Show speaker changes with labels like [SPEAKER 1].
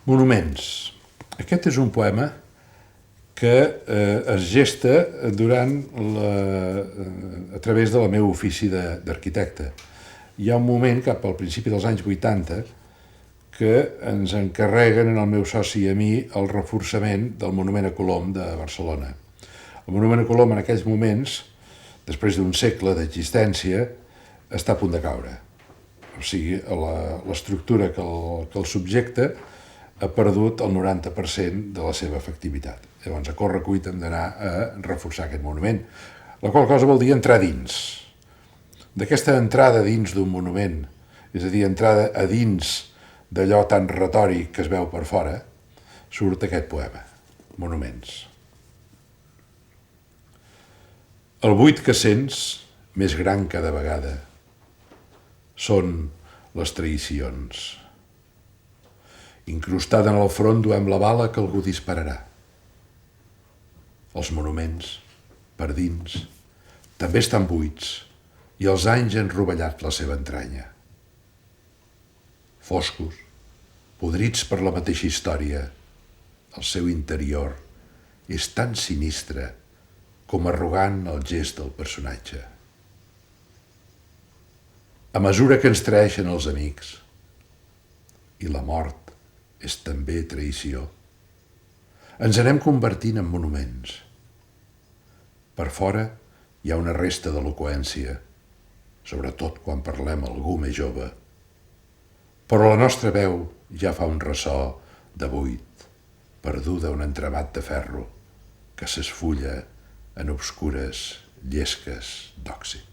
[SPEAKER 1] Monuments. Aquest és un poema que es gesta a través del meu ofici d'arquitecte. Hi ha un moment, cap al principi dels anys 80, que ens encarreguen al meu soci i a mi el reforçament del Monument a Colom de Barcelona. El Monument a Colom en aquells moments, després d'un segle d'existència, està a punt de caure. O sigui, l'estructura que el subjecta ha perdut el 90% de la seva efectivitat. Llavors, a corre-cuita hem d'anar a reforçar aquest monument, la qual cosa vol dir entrar dins. D'aquesta entrada dins d'un monument, és a dir, entrada a dins d'allò tan retòric que es veu per fora, surt aquest poema, Monuments. El buit que sents, més gran cada vegada, són les traïcions. Incrustada en el front duem la bala que algú dispararà. Els monuments, per dins, també estan buits i els anys han rovellat la seva entranya. Foscos, podrits per la mateixa història, el seu interior és tan sinistre com arrogant el gest del personatge. A mesura que ens traeixen els amics, i la mort és també traïció, ens anem convertint en monuments. Per fora hi ha una resta d'eloqüència, sobretot quan parlem a algú més jove, però la nostra veu ja fa un ressò de buit, perduda un entramat de ferro que s'esfulla en obscures llesques d'òxid.